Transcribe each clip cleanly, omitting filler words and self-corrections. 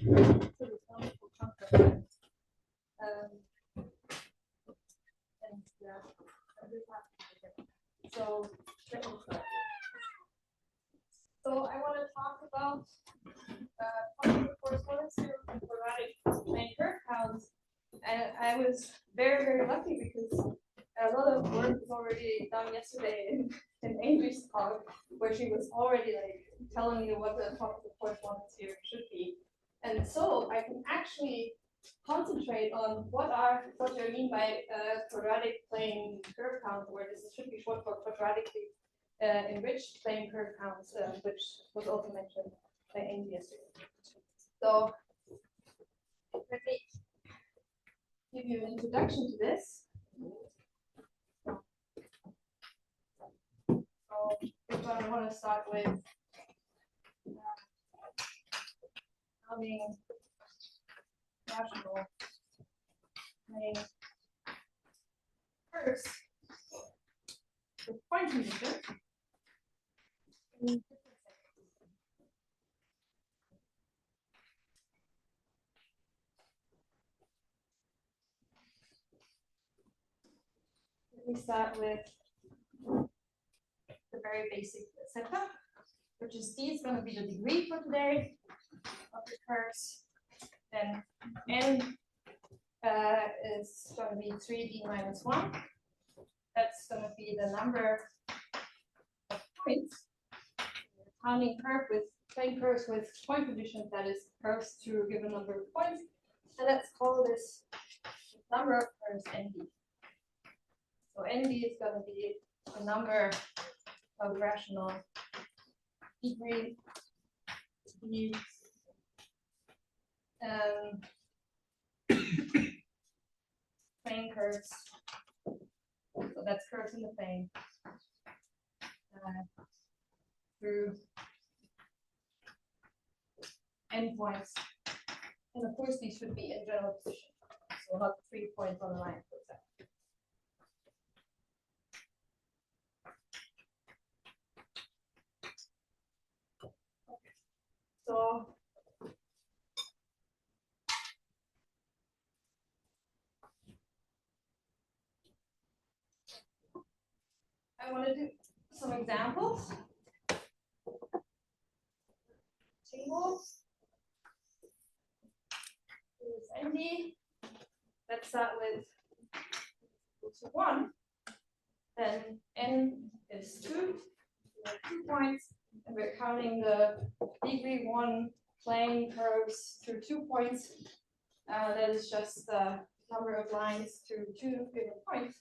this wonderful chunk of it. And yeah, so let me start. So I want to talk about correspondence theorem and quadratic plane curve counts. And I was very, very lucky because a lot of work was already done yesterday in Amy's talk, where she was already like telling you what the topic of correspondence theorem should be. And so I can actually concentrate on what do I mean by quadratic plane curve count, where this should be short for quadratically enriched plane curve counts, which was also mentioned by Amy yesterday. So let me give you an introduction to this. So I want to start with having rational plane curves with point condition in different sections. Let me start with the very basic setup, which is D is going to be the degree for today of the curves. Then N is going to be 3D minus 1. That's going to be the number of points. Counting curve with plane curves with point conditions, that is curves to a given number of points. And let's call this number of curves ND. So ND is going to be the number of rational degree plane curves. So that's curves in the plane through endpoints. And of course, these should be in general position. So not 3 points on the line, for example. Okay. So I want to do some examples. Tables. Here's ND. Let's start with equal to 1. Then N is 2. We have 2 points, and we're counting the degree 1 plane curves through 2 points. That is just the number of lines through 2 given points.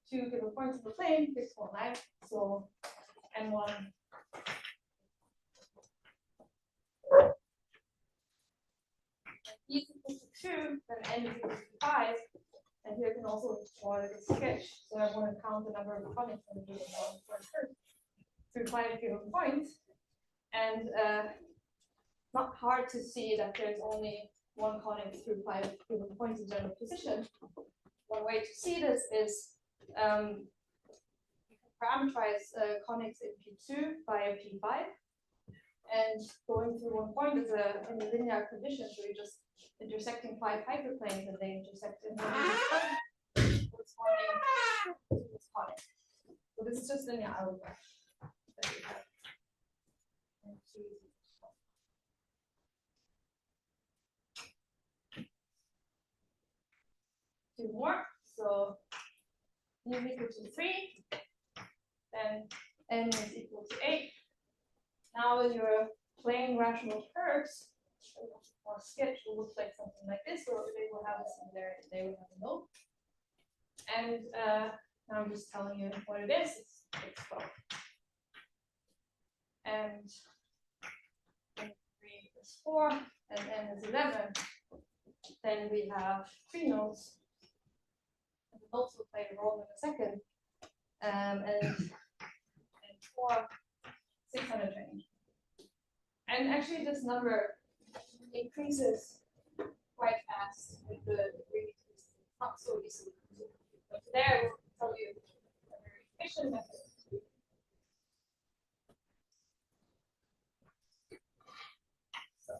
2 given points in the plane, fix 1 line. So N1. E is equal to 2, then N is equal to 5. And here I can also draw a sketch. So I want to count the number of conics in the given curve through 5 given points. And not hard to see that there's only one conic through 5 given points in general position. One way to see this is you can parameterize conics in P2 by P5. And going through one point is in a linear condition, so you're just intersecting 5 hyperplanes and they intersect in one point corresponding to this conic. So this is just linear algebra that we have. Two more. So U is equal to 3, then N is equal to 8. Now with your plane rational curves, our sketch will look like something like this, or they will have a singularity, they will have a null. And now I'm just telling you what it is. It's 12. And N3 is 4, and N is 11. Then we have 3 nodes. And the nodes will play a role in a second. And 4, 620. And actually, this number increases quite fast with the degree. Not so easily. But today I will tell you a very efficient method. So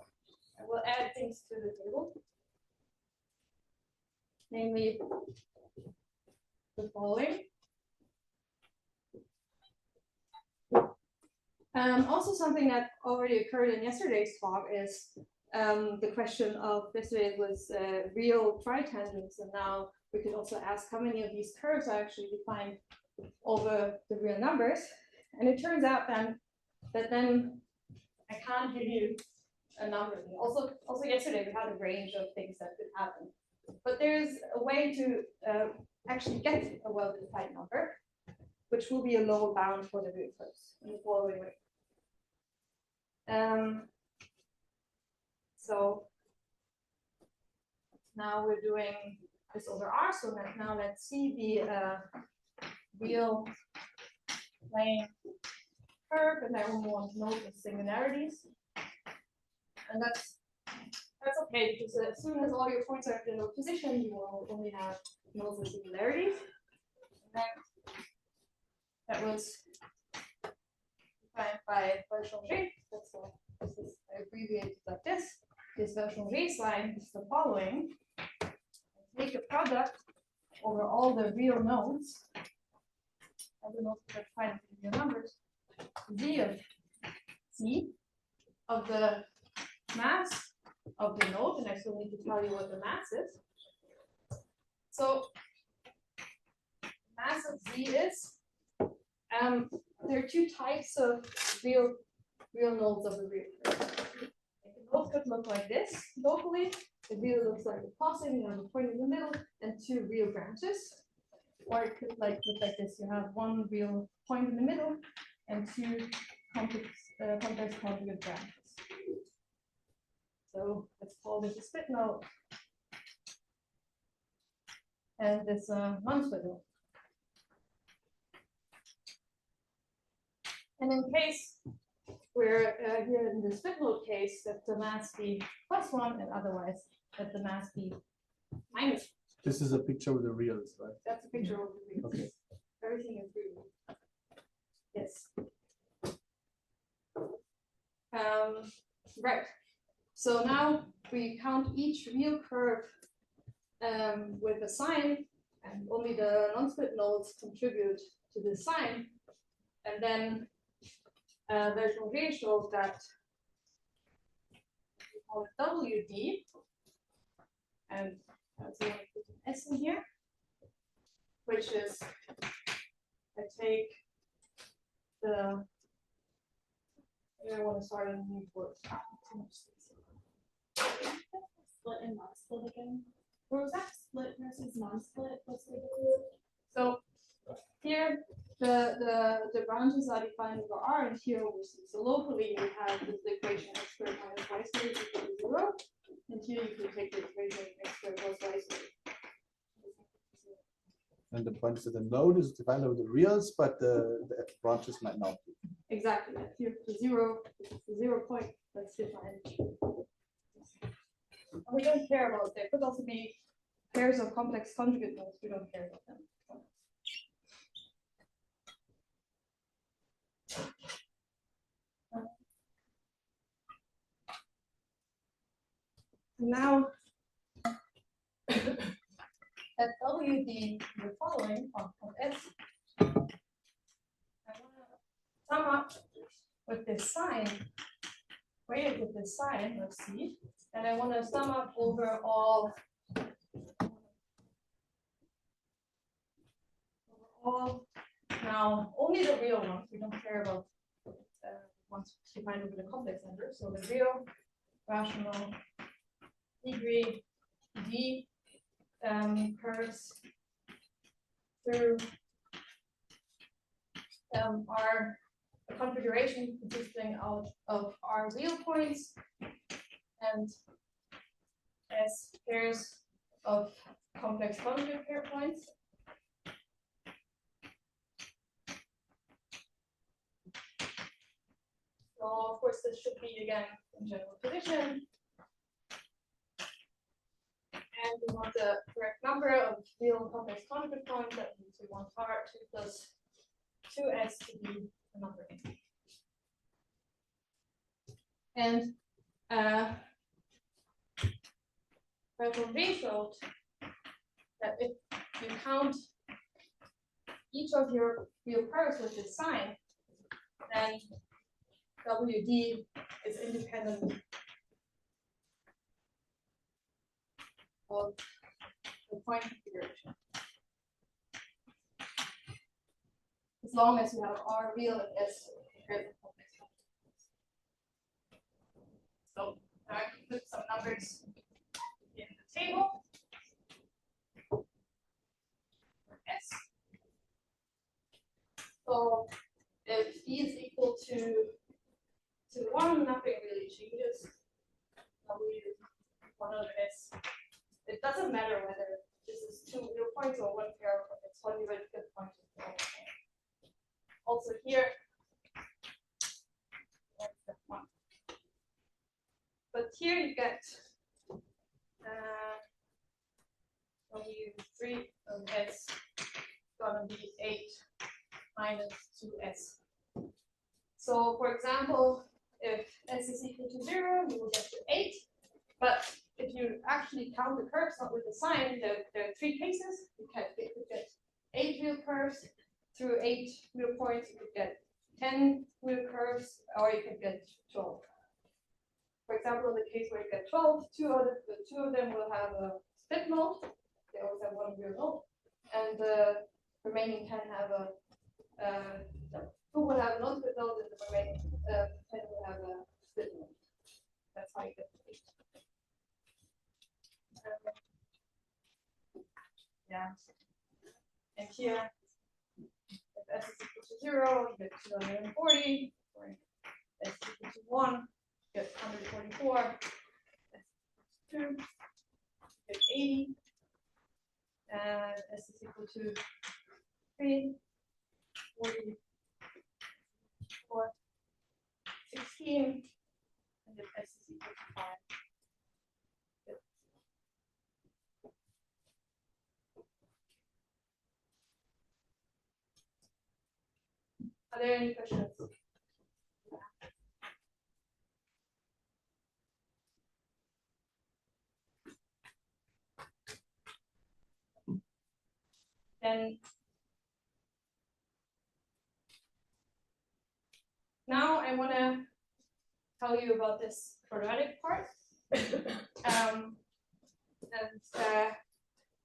I will add things to the table, namely the following. Also, something that already occurred in yesterday's talk is the question of yesterday was real tritangents, and now we could also ask how many of these curves are actually defined over the real numbers. And it turns out then that then I can't give you a number. Also yesterday we had a range of things that could happen, but there's a way to actually get a well-defined number, which will be a lower bound for the real curves in the following way. So now we're doing this over R. So now let's see the real plane curve, and I only want to know the singularities. And that's okay, because as soon as all your points are in a position, you will only have nodes and singularities. And then that was defined by Changer. This is abbreviated like this. This Changer's line is the following. Take a product over all the real nodes. I don't know if I find the real numbers. Z of C of the mass of the node, and I still need to tell you what the mass is. So mass of Z is there are two types of real nodes of the real curve. The node could look like this locally. The real looks like a crossing, you have a point in the middle and two real branches. Or it could look like this. You have one real point in the middle and two complex conjugate branches. So let's call this a split node. And this non-split node. And in case we're here in the split node case, that the mass be +1 and otherwise that the mass be -1. This is a picture of the reals, right? That's a picture of the reals. Okay. Everything is real. Yes. Right. So now we count each real curve with a sign, and only the non-split nodes contribute to the sign. And then Changer shows that we call it WD, and that's why I put an S in here, which is I take the. I want to start a new word. Split and non-split again. What was that? Split versus non-split. What's the difference? So here the branches are defined over R and here over C. So locally we have the equation x squared minus y squared equal to 0. And here you can take the equation x squared plus y squared. And the point is that the node is defined over the reals, but the branches might not be. Exactly. Here the 0 point that's defined. And we don't care about that. It could also be pairs of complex conjugate nodes. We don't care about them. Now, at WD, the following of S, I want to sum up with this sign, weighted with this sign, let's see, and I want to sum up over all now only the real ones. We don't care about ones defined over the complex number. So the real, rational, degree, D curves through are a configuration consisting of R real points and S pairs of complex conjugate pair points. So of course this should be again in general position. And we want the correct number of real complex conjugate points. That means we want R2 plus 2S to be a number. And Bertrand showed that if you count each of your real curves with this sign, then WD is independent of the point configuration. As long as you have R real and S greater than complex functions. So now I can put some numbers in the table. For S. So if E is equal to 1, nothing really changes. W1 over S. It doesn't matter whether this is 2 real points or 1 pair of points. 1 divided by 5 points is all the same. Also here, that's that 1. But here you get W3 of S gonna be 8 minus 2S. So for example, if S is equal to 0, you will get to 8. But if you actually count the curves, not with the sign, there are 3 cases. You could get 8 real curves through 8 real points. You could get 10 real curves, or you could get 12. For example, in the case where you get 12, two of them will have a split node. They always have 1 real node, and the remaining 10 have a 2 will have a non-split node, and the remaining 10 will have a split node. That's how you get to 8. Yeah. And here, if S is equal to 0, you get 240. Or S is equal to 1, you get 144. S is equal to 2, you get 80. And S is equal to 3, 40, 4, 16. And if S is equal to 5. Are there any questions? Then now I want to tell you about this quadratic part.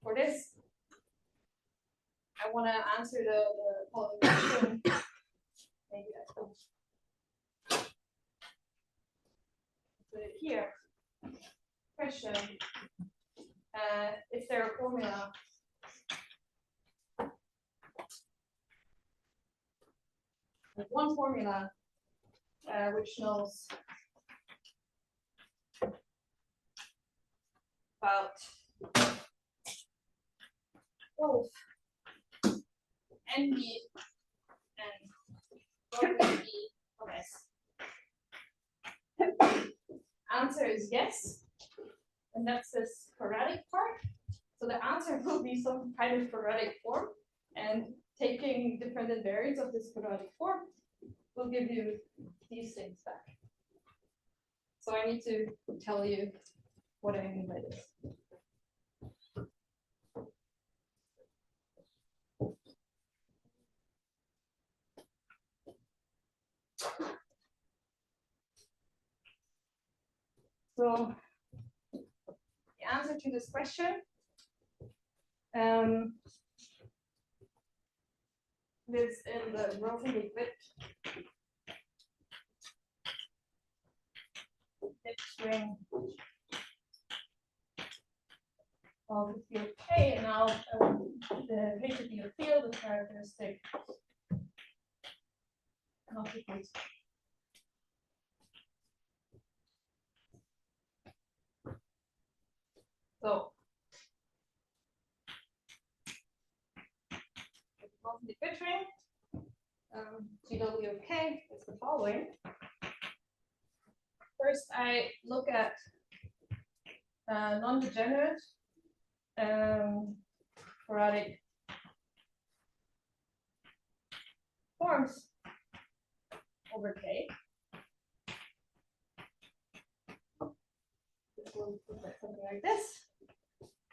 For this, I want to answer the following question. Maybe I can put it here. Question: is there a formula like one formula which knows about both NB and WB of S? Answer is yes, and that's this quadratic part. So the answer will be some kind of quadratic form, and taking different invariants of this quadratic form will give you these things back. So I need to tell you what I mean by this. So the answer to this question lives in the roughly string of the field K, and now the H of the field is characteristic of the case. So the fit ring, GW of K is the following. First, I look at non-degenerate quadratic forms over K. This will look like something like this.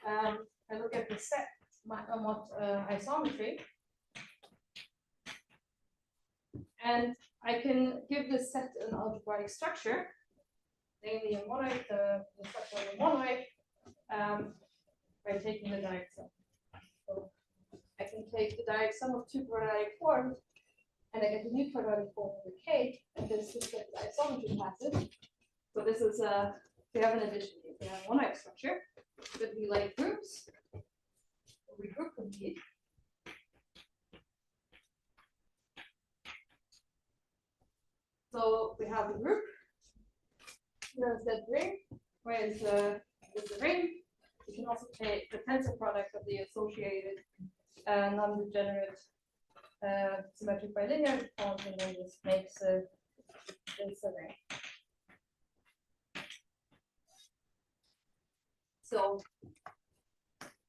I look at the set isometry, and I can give this set an algebraic structure, namely a monoid, the structure of a monoid, by taking the direct sum. So I can take the direct sum of two quadratic forms, and I get a new quadratic form of the K, and this is the isometry classes. So this is we have an addition. We have one monoid structure that we like groups. We group complete. So we have the group. Here's that ring. Where is the ring? You can also take the tensor product of the associated non-degenerate symmetric bilinear forms, and then this makes this a ring. So,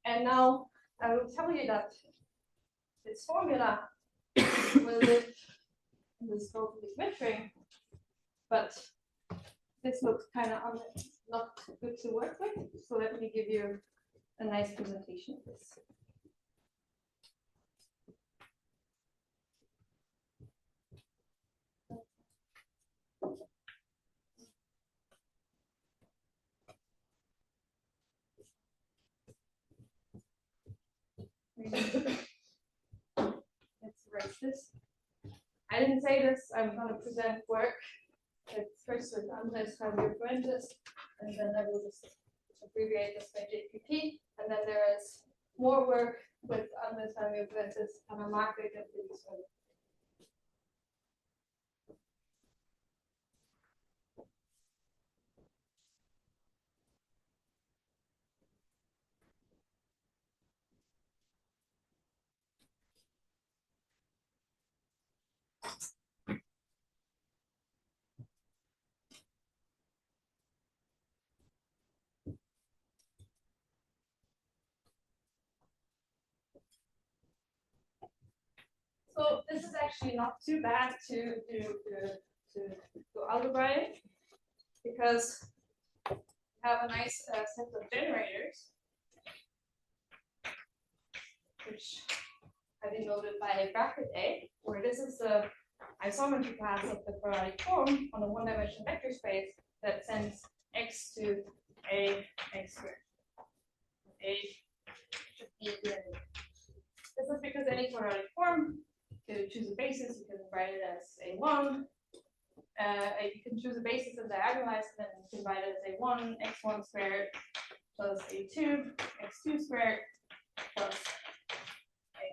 and now I will tell you that this formula will live in the scope of this measuring, but this looks kind of not good to work with. So let me give you a nice presentation of this. Let's erase this. I didn't say this. I'm going to present work. It's first with Underrepresented, and then I will just abbreviate this by JPP. And then there is more work with Underrepresented and a market that is So this is actually not too bad to algebraic, because we have a nice set of generators, which I denoted by a bracket A, where this is the isometry class of the quadratic form on a one-dimensional vector space that sends x to a x squared. A should be the This is because any quadratic form, to choose a basis, you can write it as a1. You can choose a basis and diagonalize it, and you can write it as a1 x1 squared plus a2 x2 squared plus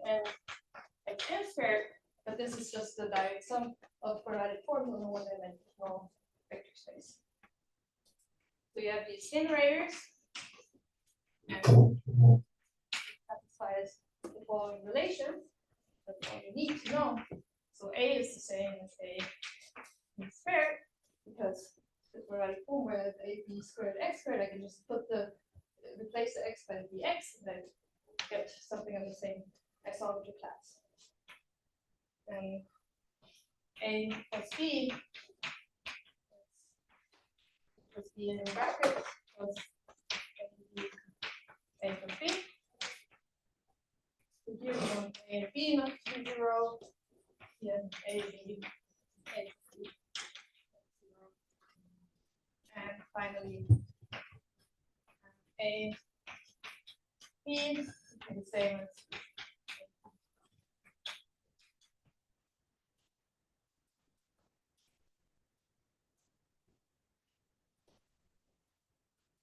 an xn squared. But this is just the direct sum of quadratic forms on a one-dimensional vector space. So you have these generators, and satisfies the following relations. That's all you need to know. So A is the same as A b squared, because the quadratic form where a b squared x squared, I can just replace the x by bx, and then get something of the same isometry class. And A plus B in brackets plus A plus B. So here we want A and B not to be 0. Here A, B, A, B, 0. And finally, A, B is the same as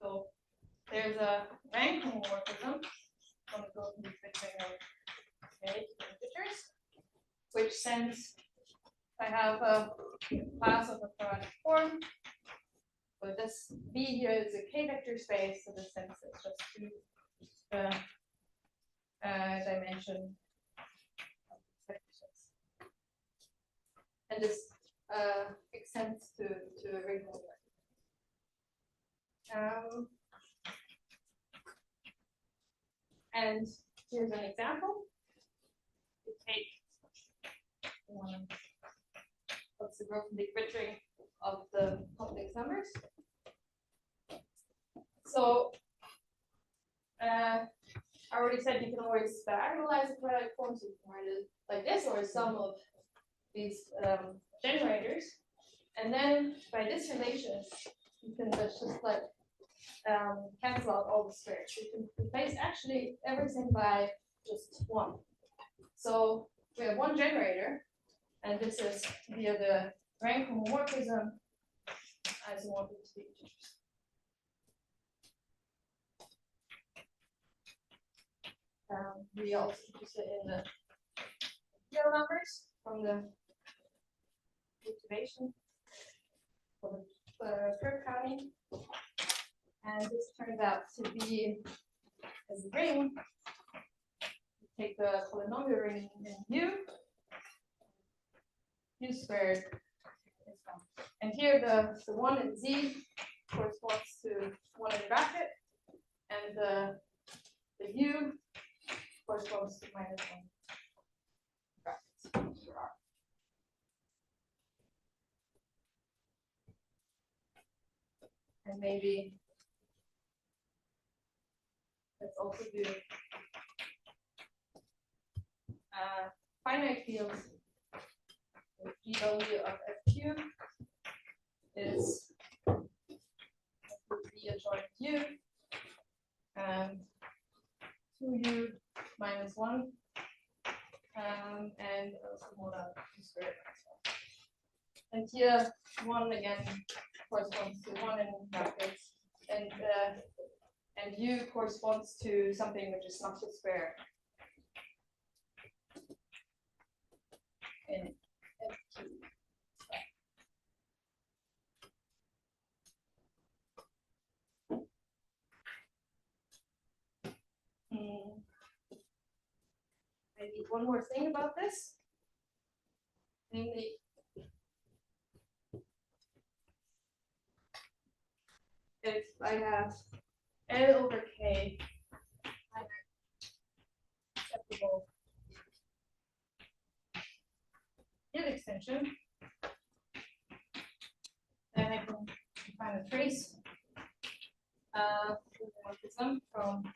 so there's a rank homomorphism on the Goethe University integers, which sends, I have a class of a quadratic form. So this B here is a k vector space, so this sends it just to the dimension of this vector space. And this extends to a ring holder. And here's an example. You take what's the growth and decrypting of the complex numbers. So I already said you can always diagonalize the quadratic form, so you can write it like this, or some of these generators. And then by this relation, you can just like cancel out all the squares. You can replace actually everything by just one. So we have one generator, and this is via the rank homomorphism isomorphic to the integers. We also use it in the real numbers from the motivation for the curve counting. And this turns out to be as a ring. Take the polynomial ring in U squared is 1. And here the 1 in Z corresponds to 1 in the bracket, and the U corresponds to -1 brackets. And maybe let's also do finite fields. GW of FQ is the adjoint U, and 2U minus 1, and also more U squared. And here 1 again corresponds to 1 in brackets, and U corresponds to something which is not a square in FQ. Maybe one more thing about this, namely if I have L over K acceptable field extension, then I can find a trace homomorphism from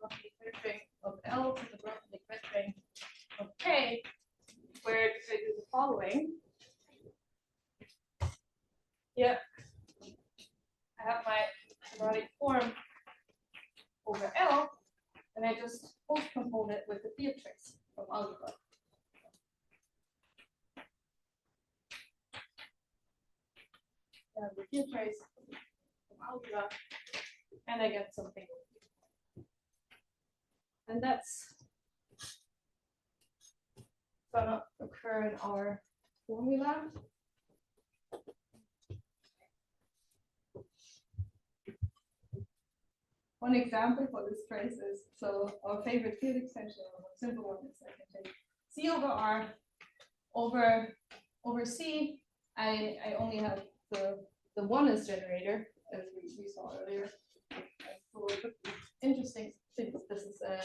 the vectoring of L to the vectoring of K, where I do the following. Yeah, I have my quadratic form over L, and I just post-compone it with the field trace from algebra. The field trace from algebra, and I get something. And that's gonna occur in our formula. One example for this trace is, so our favorite field extension, or a simple one is I can take C over R over C. I only have the oneness generator, as we saw earlier. So interesting, since this is a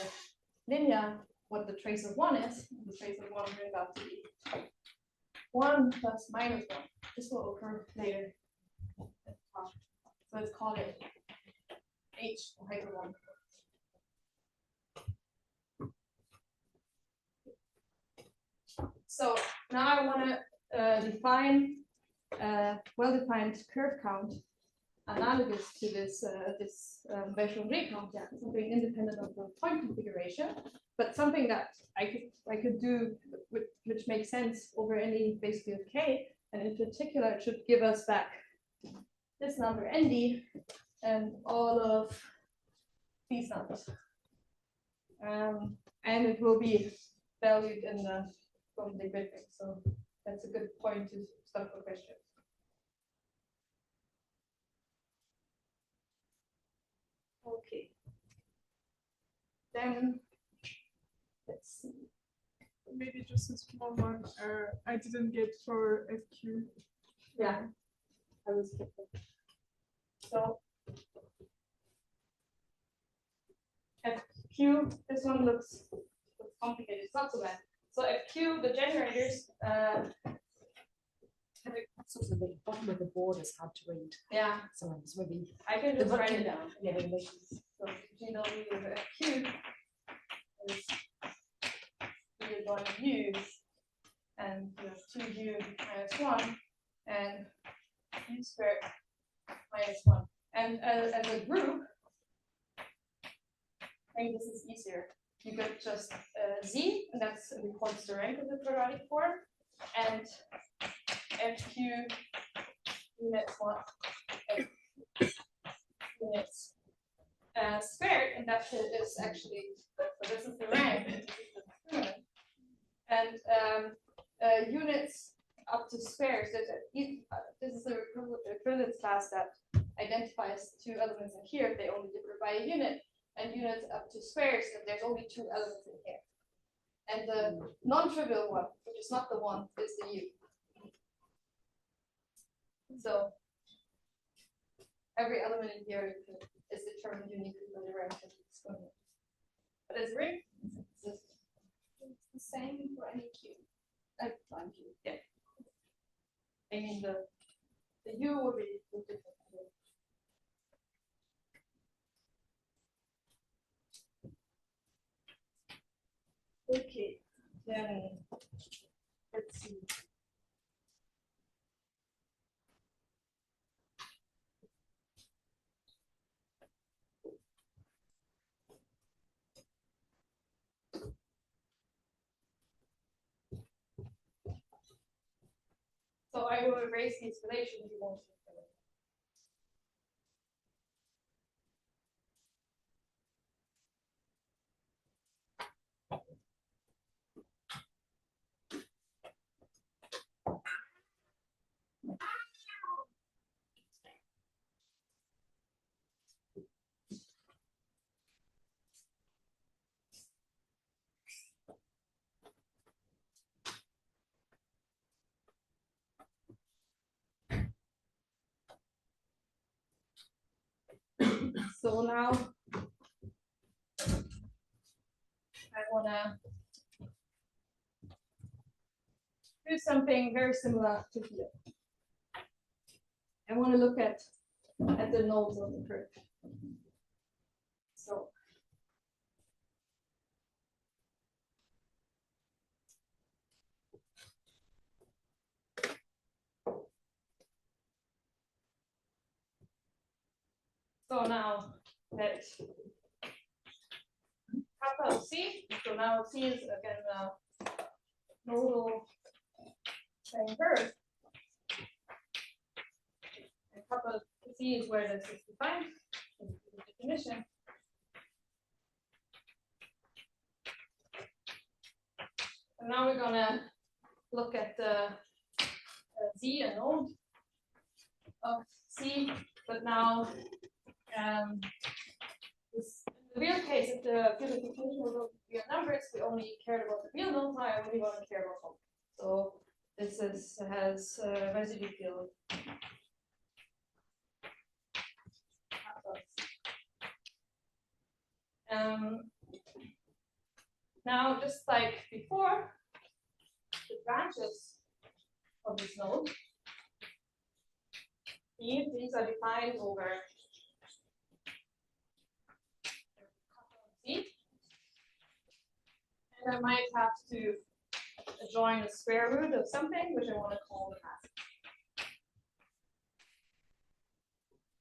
linear, what the trace of 1 is. The trace of 1 turns out to be 1 plus -1. This will occur later. So let's call it H or hyper 1. So now I want to define well-defined curve count analogous to this Bergeron count, yeah, something independent of the point configuration, but something that I could do which makes sense over any base field K, and in particular it should give us back this number ND and all of these numbers, and it will be valued in the from the grid thing. So that's a good point to start for questions. Okay. Then let's see. Maybe just a small one. I didn't get for FQ. Yeah, I will skip it. So FQ, this one looks complicated. It's not so bad. So FQ, the generators Sort of the bottom of the board is hard to read. Yeah, So it's maybe I can just write it down. yeah, English. So GW of Q is you're going to use, and you have 2U minus 1, and U squared minus 1. And as a group, I think this is easier. You get just Z, and that's records the rank of the quadratic form, and FQ units 1 units squared, and that is actually, so this is the rank, and units up to squares. This is the equivalence class that identifies two elements in here if they only differ by a unit, and units up to squares if there's only two elements in here. And the non-trivial one, which is not the one, is the U. So every element in here is determined uniquely by the rank of the exponent. But as a ring, it's the same for any Q. Prime Q. Yeah. I mean the U will be different. Okay, then let's see. So I will erase these relations you won't see. So now I want to do something very similar to here. I want to look at the nodes of the curve. So now that kappa of C, so now C is again a nodal plane curve. And kappa of C is where this is defined, the definition. And now we're gonna look at the Z, a node of C, but now the real case, if the field of definition was real numbers, we only cared about the real nodes. Now I only want to care about them. So this has residue field. Now, just like before, the branches of this node, these are defined over C. And I might have to join the square root of something, which I want to call the mass.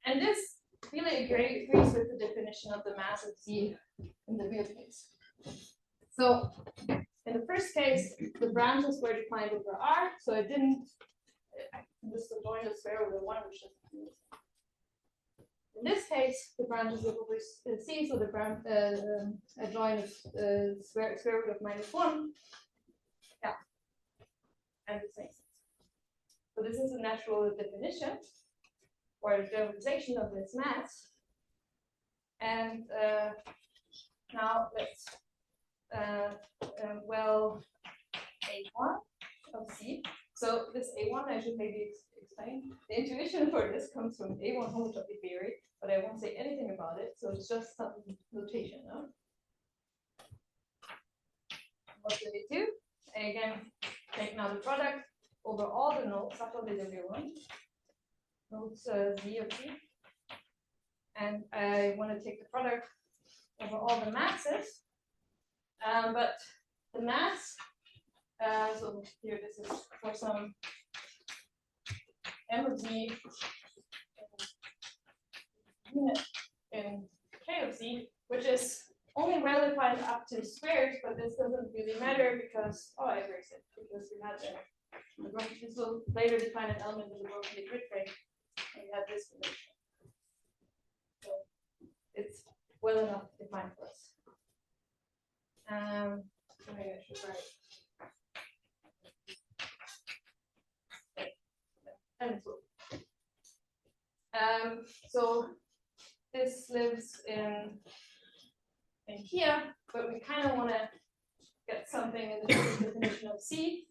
And this really agrees with the definition of the mass of Z in the real case. So in the first case, the branches were defined over R, so I didn't just join the square root of 1, which is in this case, the branches are over C, so the I join the square root of -1. Yeah, and this makes sense. So this is a natural definition or a generalization of this mass. And now let's A1 of C. So this A1 I should maybe explain. The intuition for this comes from A1 homotopy theory, but I won't say anything about it. So it's just some notation. No? What do? I again take now the product over all the nodes, nodes Z of T. And I want to take the product over all the masses. But the mass, so here this is for some M of Z unit in K of Z, which is only well defined up to squares, but this doesn't really matter because, oh, I erased it, because we had this will later define an element of the broken grid frame, and we have this relation. So it's well enough defined for us. Maybe I should write. And so this lives in here, but we kind of want to get something in the definition of C.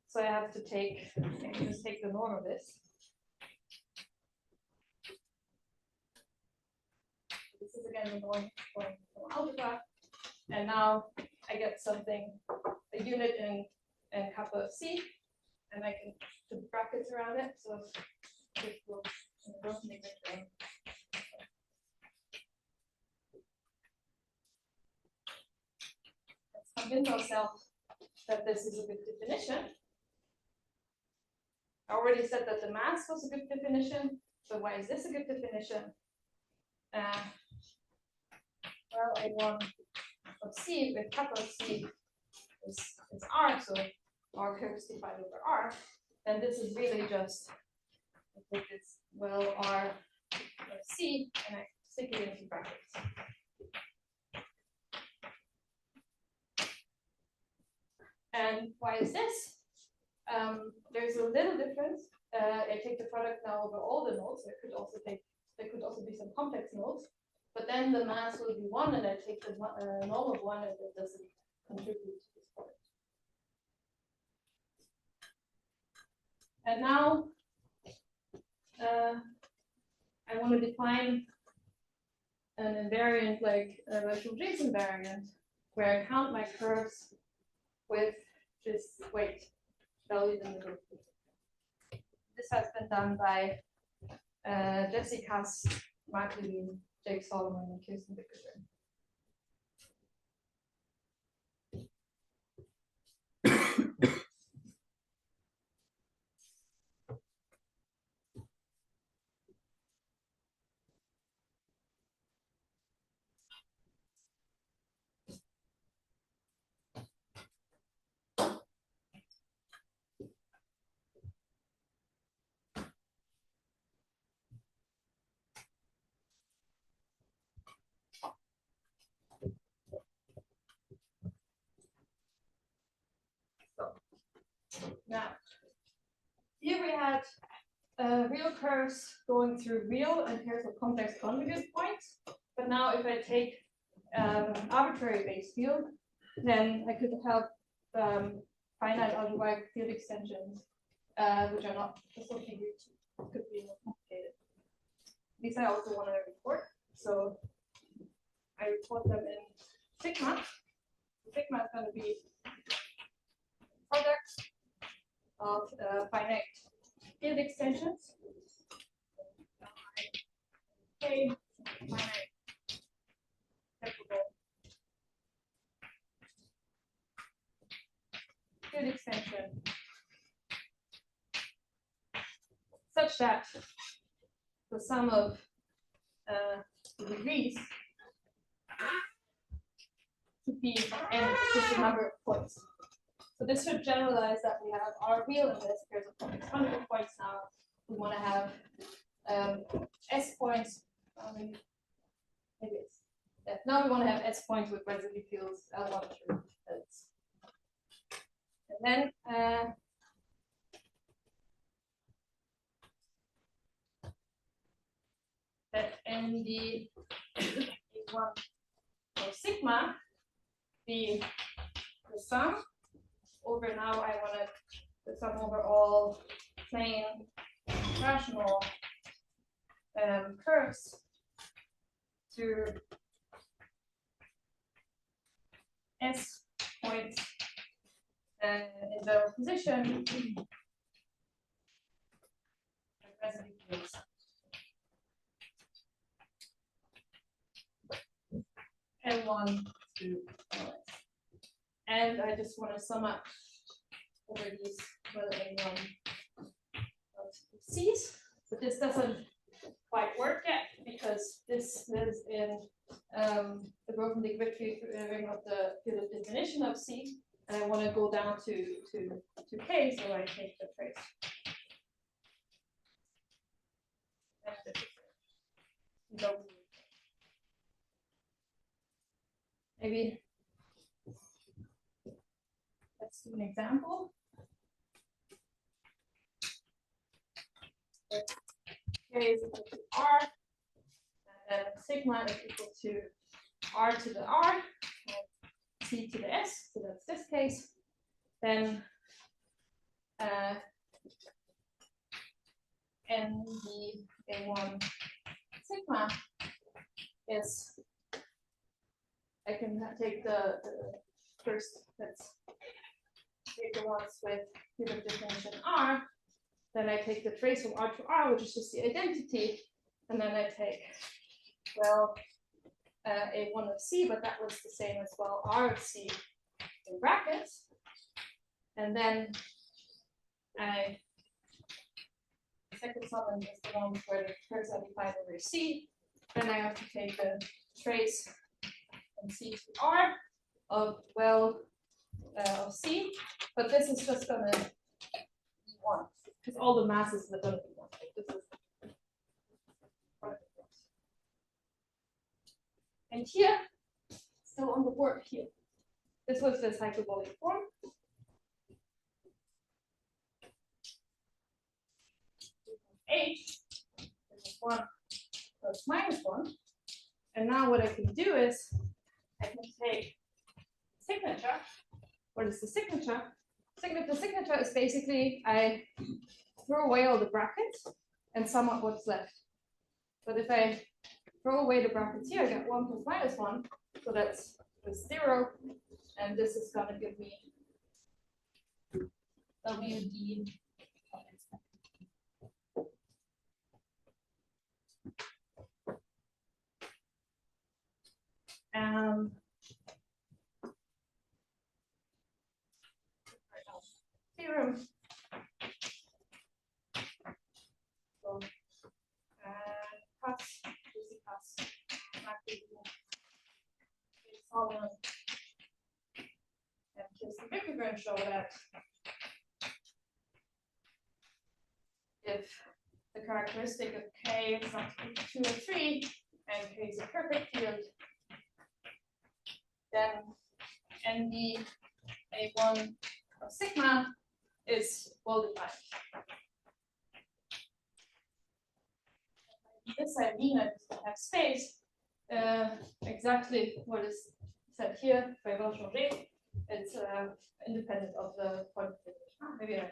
So I have to take, just take the norm of this. This is again the norm from algebra. And now I get something, a unit in kappa of C, and I can put brackets around it. So this will make it let's convince ourselves that this is a good definition. I already said that the mass was a good definition, so why is this a good definition? Well, A1 of C with kappa of C is R, so R curves divided over R, then this is really just, I take this, well, R of C, and I stick it into brackets. And why is this? There's a little difference. I take the product now over all the nodes. There could also be some complex nodes, but then the mass will be 1, and I take the norm of 1, and it doesn't contribute to this product. And now I want to define an invariant like a virtual J invariant, where I count my curves with this weight valued in the group. This has been done by Jessica, Mark Levine, Jake Solomon, and Kirsten Dickerson. Now, here we had real curves going through real and pairs of complex conjugate points. But now if I take arbitrary base field, then I could have finite algebraic field extensions, which are not associated, could be more complicated. These I also want to report. So I report them in sigma. Sigma is going to be product of finite field extensions. Okay, finite separable field extension such that the sum of the degrees should be n, which is the number of points. So this should generalize that we have our real and S pairs of complex conjugate points now. We want to have S points. Maybe it's now we want to have S points with residue fields L1 through L. And then that ND A1 of sigma be the sum over, now I want to the sum over all plane rational curves to S points in the position matrix. N1 to NOS. And I just want to sum up over these well A1 of C's. But this doesn't quite work yet because this is in the growth and liquidity ring of the field of definition of C, and I want to go down to K, so I take the trace. And this is it. Maybe let's do an example. K is equal to R, and then sigma is equal to R to the R, and C to the S, so that's this case. Then N the A1 sigma is, I can take the first, let's take the ones with field of definition R, then I take the trace from R to R, which is just the identity, and then I take, well, A1 of C, but that was the same as well, R of C in brackets, and then the second summand is the one where the curves are defined over C, then I have to take the trace from C to R of, well, of C, but this is just gonna be 1, because all the masses are gonna be 1. This is and here, still on the board here, this was this hyperbolic form. H, this is 1 plus minus 1. And now what I can do is I can take signature. What is the signature? The signature is basically I throw away all the brackets and sum up what's left. But if I throw away the brackets here, I get 1 plus minus 1. So that's 0. And this is going to give me WD. Theorem. So, pass, easy pass, solid, and just the we're going to show that if the characteristic of K is not 2 or 3, and K is a perfect field, then NB A1 of sigma is well defined. This I mean I just have space. Exactly what is said here by Changer. It's independent of the point of view. Maybe I.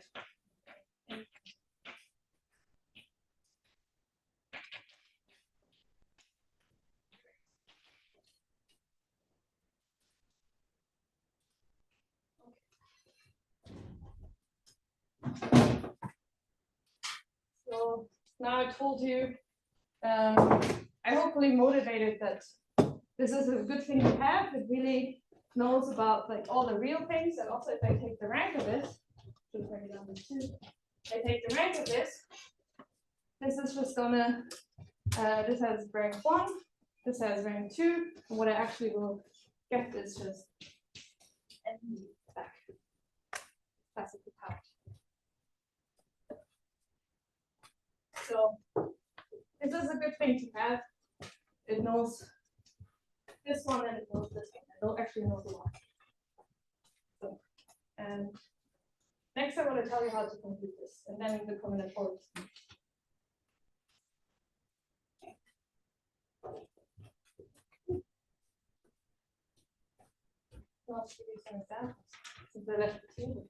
So now I told you, I hopefully motivated that this is a good thing to have. It really knows about like all the real things, and also if I take the rank of it, I take the rank of this is just gonna, this has rank 1, this has rank 2, and what I actually will get is just NB back. That's the power. So this is a good thing to have. It knows this one and it knows this one. It actually knows a lot. So, and next I want to tell you how to compute this, and then the combinatorial. So I'll give you some examples since I left the table.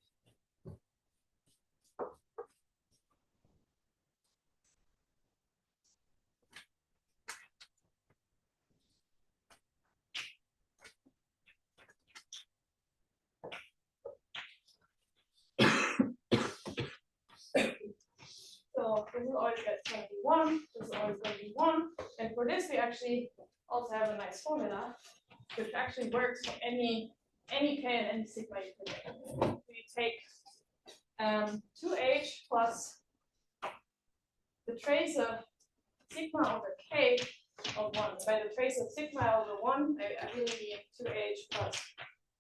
So this is already at 21. 1, this is always going to be 1. And for this, we actually also have a nice formula, which actually works for any k and any sigma you can take. So you take 2h plus the trace of sigma over k of 1. By the trace of sigma over 1, I really mean 2h plus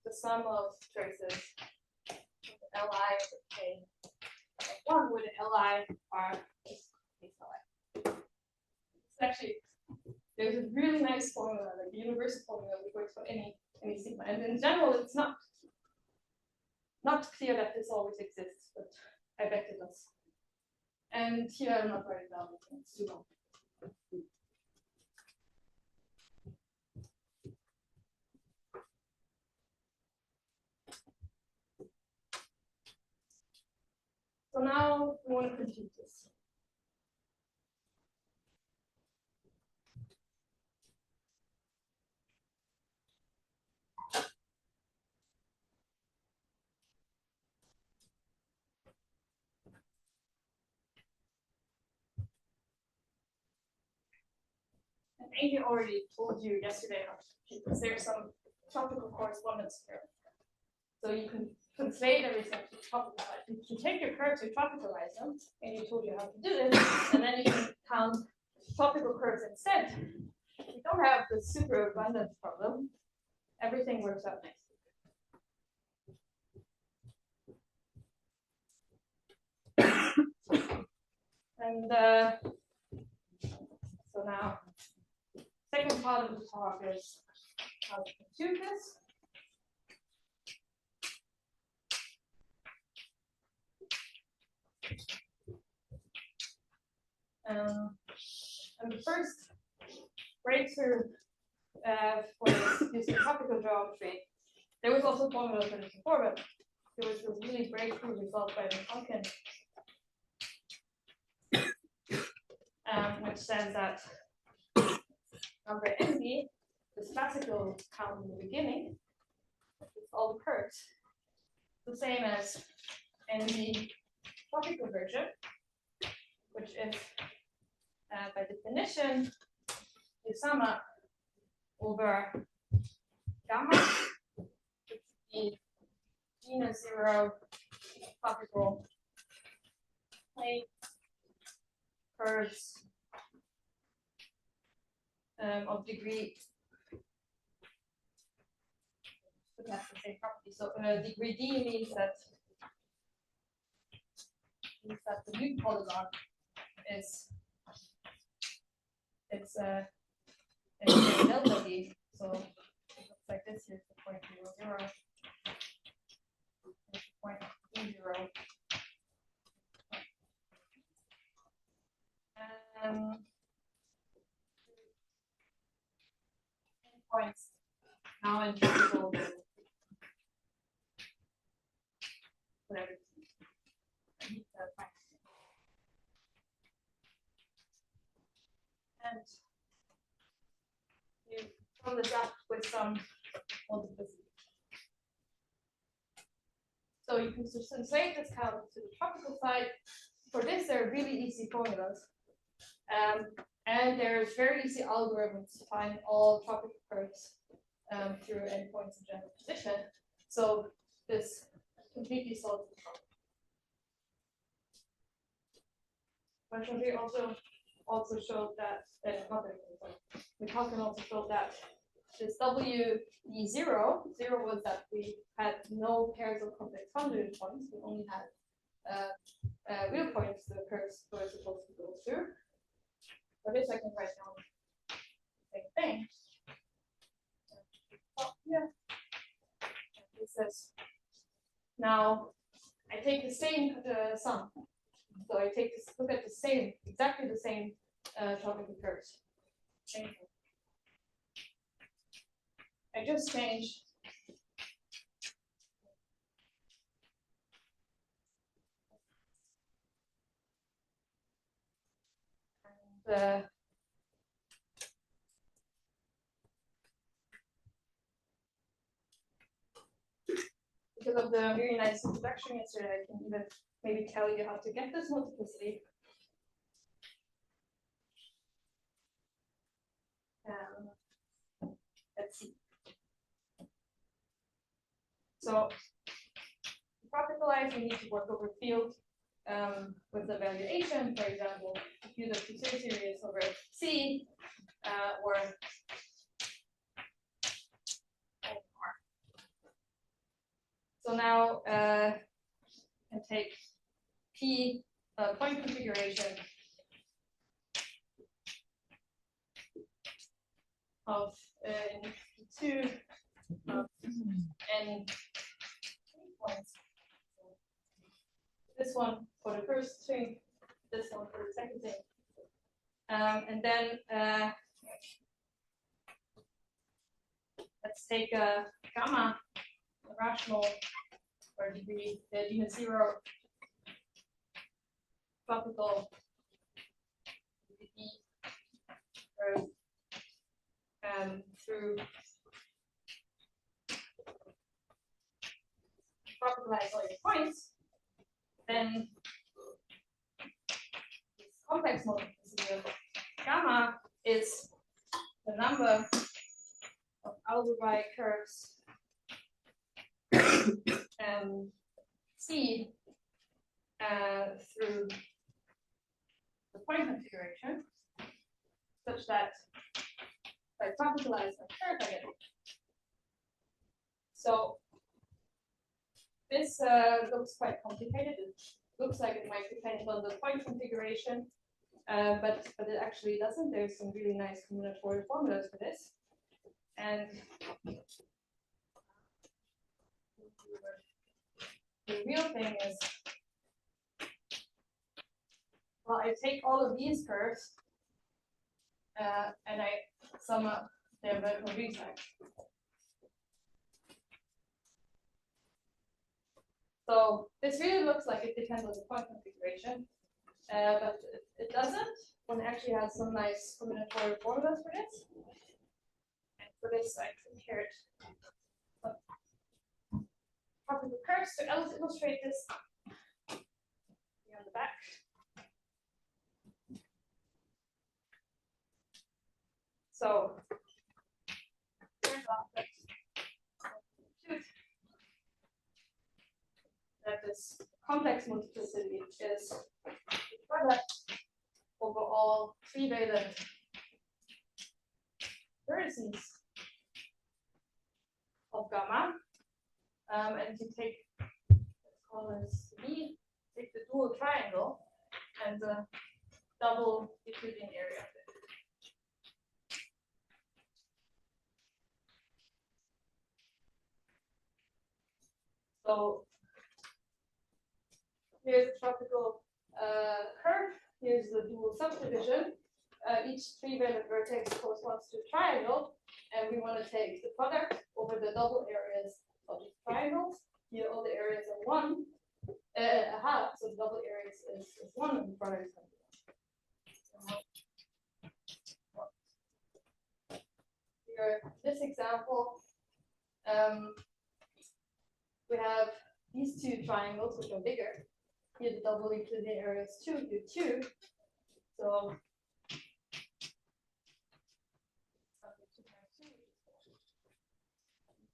the sum of traces of li over k of 1, where the li are just li. Actually, there's a really nice formula, like a universal formula, which works for any sigma. And in general, it's not clear that this always exists, but I bet it does. And here I'm not writing down, it's too long. So now we want to compute this. And Amy already told you yesterday how to compute this. There's some topical correspondence here. So you can translate everything to topicalize. You can take your curves, you topicalize them, and you told you how to do this, and then you can count topical curves instead. We don't have the super abundance problem. Everything works out nicely. And so now, second part of the talk is how to compute this. And the first breakthrough for using topical geometry, there was also a formula for this before, but there was this really breakthrough result by Duncan, which says that number NB, this classical count in the beginning, with all the curves, the same as NB topical version, which is by definition you sum up over gamma, which is the genus 0 topical plane curves of degree. So that's the same property. So degree D means that the new polygon is it's delta D. So it looks like this. Here's the point 0, 0. Here's the point 0. Points now in topical whatever. And you fill this up with some multiplicity. So you can just translate this count to the tropical side. For this, there are really easy formulas. And there's very easy algorithms to find all tropical curves through endpoints in general position. So this completely solves the problem. But we also showed that Mikalkin also showed that this WD0 was that we had no pairs of complex conjugate points. We only had real points the curves were supposed to go through. For this, I can write down the same thing. Yeah. It says now I take the same sum. So I take this, look at the same, exactly the same tropical curves. Same thing. I just change and because of the very nice introduction yesterday, I can even maybe tell you how to get this multiplicity. So to practicalize, we need to work over field with the valuation, for example, compute a Poisson series over C, or R. So now I can take P point configuration of P2 of n points. This one for the first thing, this one for the second thing. And then let's take a gamma, a rational or degree genus 0 tropical curve through tropicalize all your points, then this complex multiplicity of gamma is the number of algebraic curves C through the point configuration, such that if I tropicalize a curve, I get it. So this looks quite complicated. It looks like it might depend on the point configuration, but it actually doesn't. There's some really nice combinatorial formulas for this. And the real thing is, well, I take all of these curves and I sum up their vertical resects. So this really looks like it depends on the point configuration, but it doesn't. One actually has some nice combinatorial formulas for this. And for this, I prepared tropical curves to illustrate this here on the back. So turns out that this complex multiplicity is the product over all three-valent vertices of gamma. And you take, let's call this V, take the dual triangle and the double Euclidean area of it. So here's a tropical curve. Here's the dual subdivision. Each three-valent vertex corresponds to a triangle, and we want to take the product over the double areas of these triangles. Here, all the areas are 1, a half, so the double areas is 1, and the product is 1. Here, this example, we have these two triangles, which are bigger. Here, the double Euclidean area is 2, here 2. So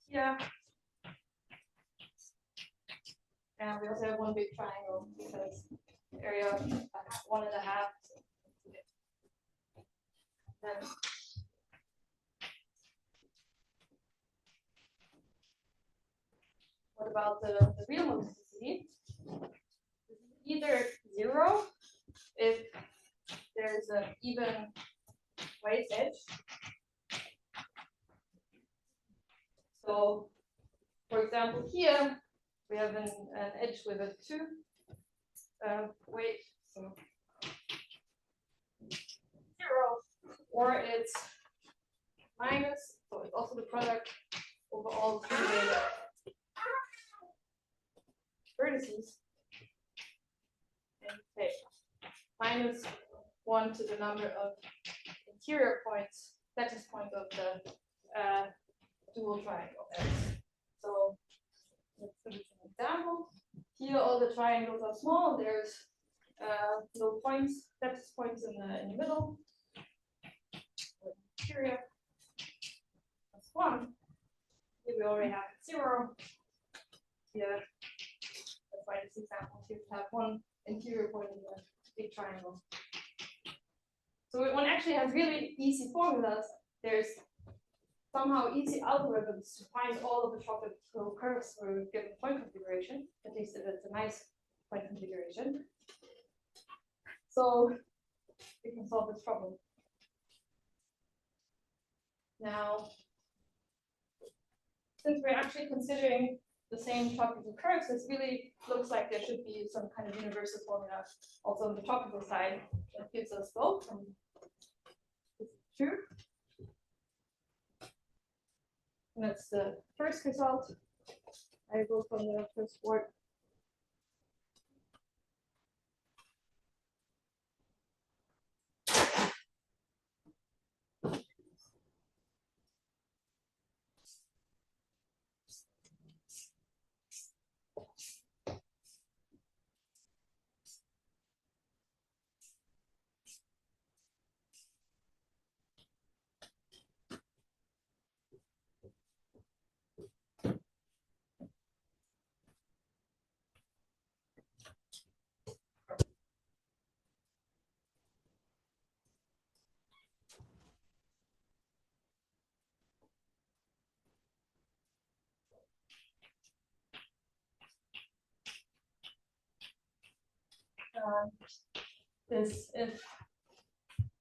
here, and we also have one big triangle because area of 1.5. And what about the real multiplicity? This is either 0 if there's an even weight edge. So, for example, here we have an edge with a 2 weight, so 0, or it's minus, so it's also the product over all three vertices, and take minus 1 to the number of interior points, lattice point of the dual triangle X. So let's put it an example. Here all the triangles are small. There's no points, lattice points in the middle. Interior plus 1. Here we already have 0. here. That's why this example here to have one interior point in a big triangle. So one actually has really easy formulas. There's somehow easy algorithms to find all of the tropical curves for a given point configuration, at least if it's a nice point configuration. So we can solve this problem. Now, since we're actually considering the same tropical curves, this really looks like there should be some kind of universal formula also on the tropical side that gives us both. And this is true. And that's the first result. I go from the first word. This if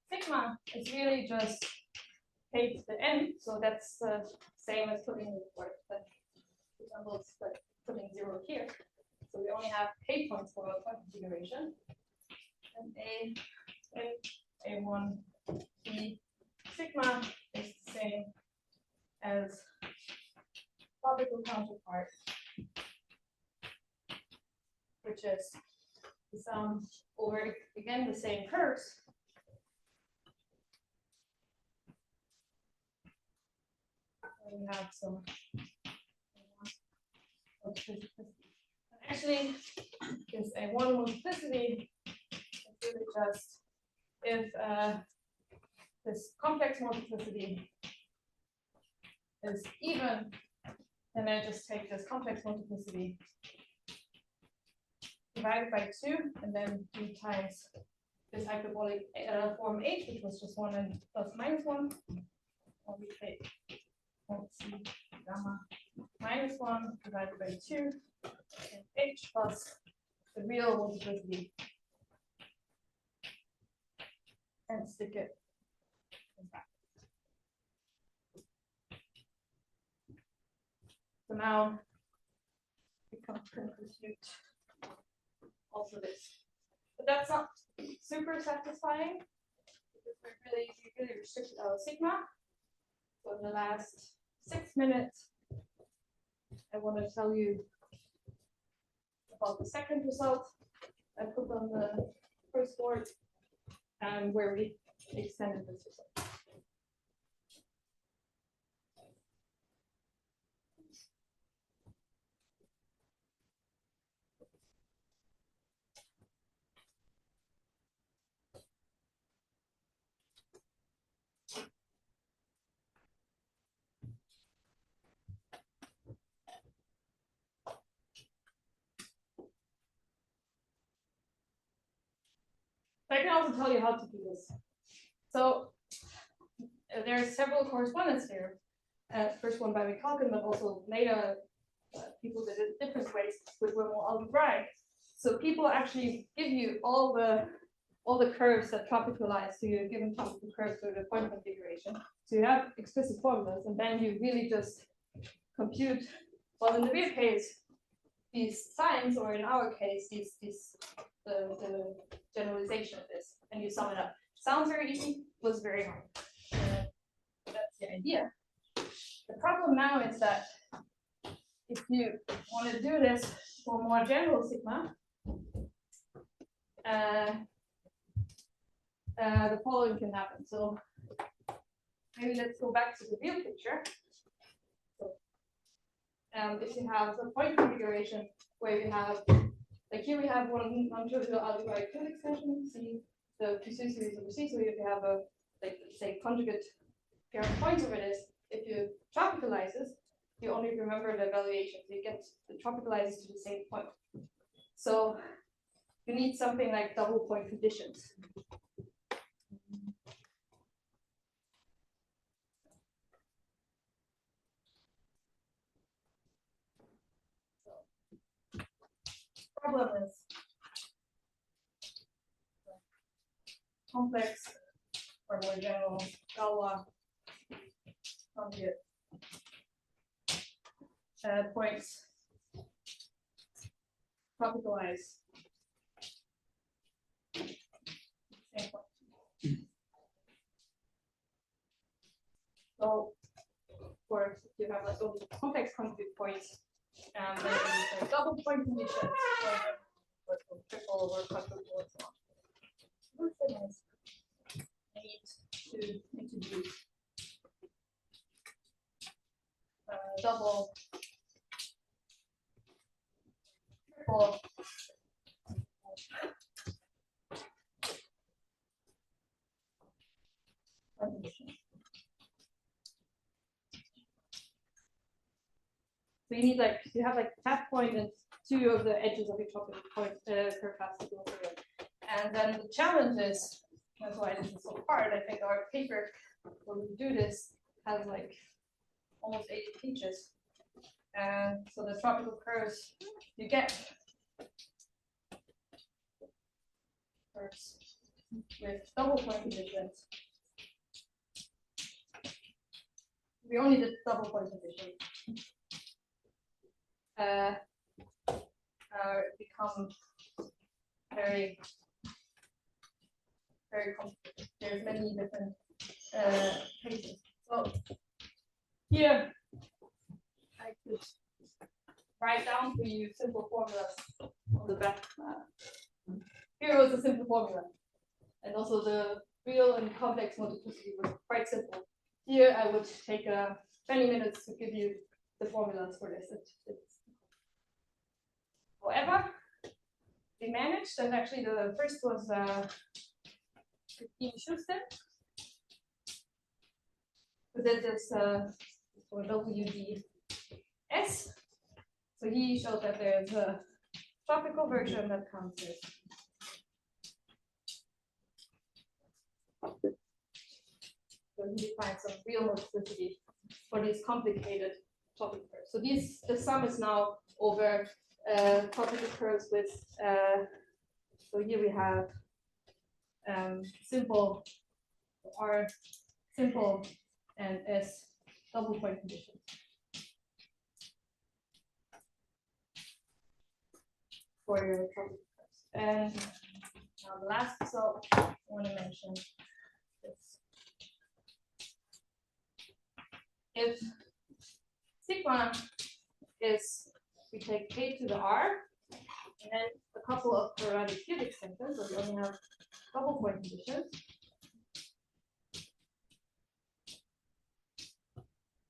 sigma is really just k to the n, so that's the same as putting the word, but for example, it's like putting 0 here. So we only have k points for a point configuration, and a1 b sigma is the same as tropical counterpart, which is the sum over, again, the same curves. And we have some. Actually, this A1 multiplicity is really just if this complex multiplicity is even, then I just take this complex multiplicity divided by 2, and then 2 times this hyperbolic form h, which was just 1 and plus minus 1. Or we take, let's see, gamma minus 1 divided by 2, and h plus the real multiplicity, and stick it back. So now we can compute also this, but that's not super satisfying because we really restricted our sigma. So in the last 6 minutes, I want to tell you about the second result I put on the first board, and where we extended this result. I can also tell you how to do this. So there are several correspondence here. First one by McCulkin, but also later people did it different ways with more algebraic. So people actually give you all the curves that tropicalize to your given tropical curves to the point configuration. So you have explicit formulas, and then you really just compute. Well, in the real case, these signs, or in our case, the generalization of this, and you sum it up. Sounds very easy, was very hard. That's the idea. The problem now is that if you want to do this for more general sigma, the following can happen. So maybe let's go back to the real picture. So, if you have a point configuration where you have, like here we have one non-trivial algebraic field extension, C, the Puiseux series over C. So if you have a, like, say, conjugate pair of points over this, if you tropicalize this, you only remember the evaluation. You get the tropicalized to the same point. So you need something like double point conditions. Problem is complex or more general Galois conjugate points tropicalize. Same point. So, of course, you have like only complex conjugate points, and then you use double point conditions, or triple or quadruple and so on. The thing is, I need to introduce double, triple, condition. So you need like, you have like half point and two of the edges of each topic point per class to go through it. And then the challenge is, that's why this is so hard. I think our paper where we do this has like almost 80 pages. And so the tropical curves you get curves with double point conditions. We only did double point conditions. Become very complicated. There's many different cases. So here I could write down for you simple formulas on the back. Here was a simple formula, and also the real and complex multiplicity was quite simple. Here I would take 20 minutes to give you the formulas for this. However, we managed, and actually the first was Schuster, who did this for WDS. So he showed that there's a tropical version that counts this. So he defines some real multiplicity for these complicated tropical curves. So the sum is now over tropical curves with, so here we have simple R simple and S double point conditions. For your tropical curves. And now the last result I want to mention is if sigma is, we take K to the R, and then a couple of quadratic cubic centers, so we only have double point conditions.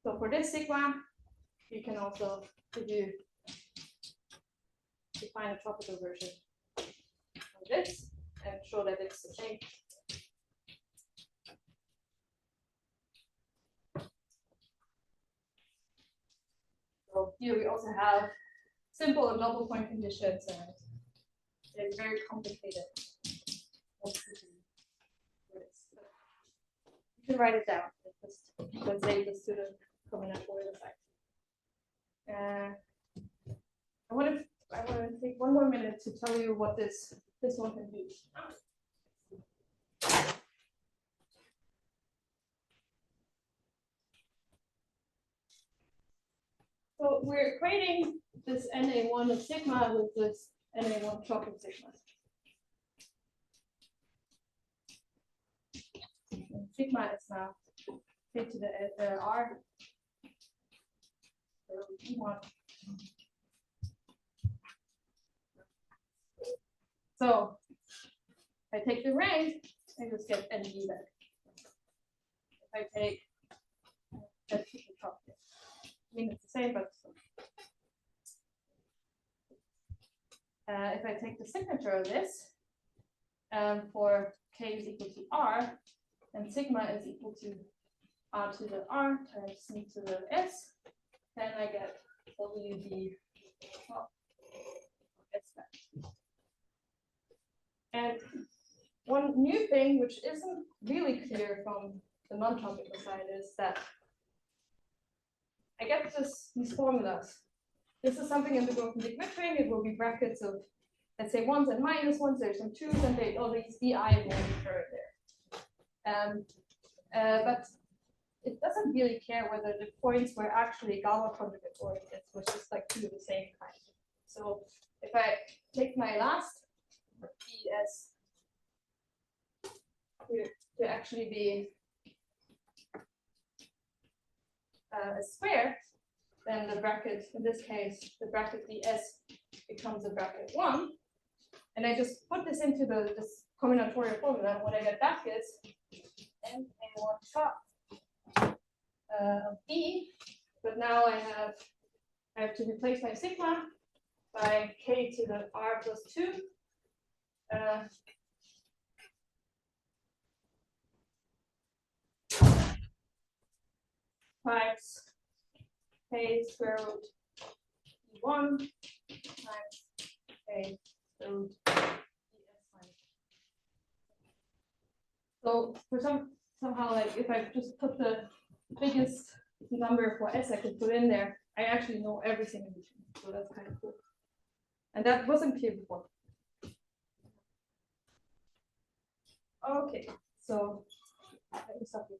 So for this sigma, you can also define a tropical version of this and show that it's the same. So here we also have simple and double point conditions, and it's very complicated. You can write it down. Just save this to the combinatorial effect. I want to take one more minute to tell you what this one can do. So we're equating this NA1 of sigma with this NA1 trop of sigma. And sigma is now K to the R. So E1. So if I take the rank, I just get NB back. If I take that's the trop. I mean, it's the same, but if I take the signature of this for K is equal to R, and sigma is equal to R to the R times C to the S, then I get WD of S vector. And one new thing, which isn't really clear from the non-topical side, is that I get these formulas. This is something in the Goethe Geometry. It will be brackets of, let's say, ones and minus ones. There's some twos, and all these DI will occur there. But it doesn't really care whether the points were actually gamma conjugate oriented, which is like two of the same kind. So if I take my last DS to actually be a square, then the bracket, in this case, the bracket ds becomes a bracket 1. And I just put this into this combinatorial formula. And what I get back is NA1 top of B. But now I have to replace my sigma by k to the r plus 2. Times k square root e1 times k square root es minus. So for somehow, like if I just put the biggest number for s I could put in there, I actually know everything in between. So that's kind of cool. And that wasn't clear before. Okay, so let me stop here.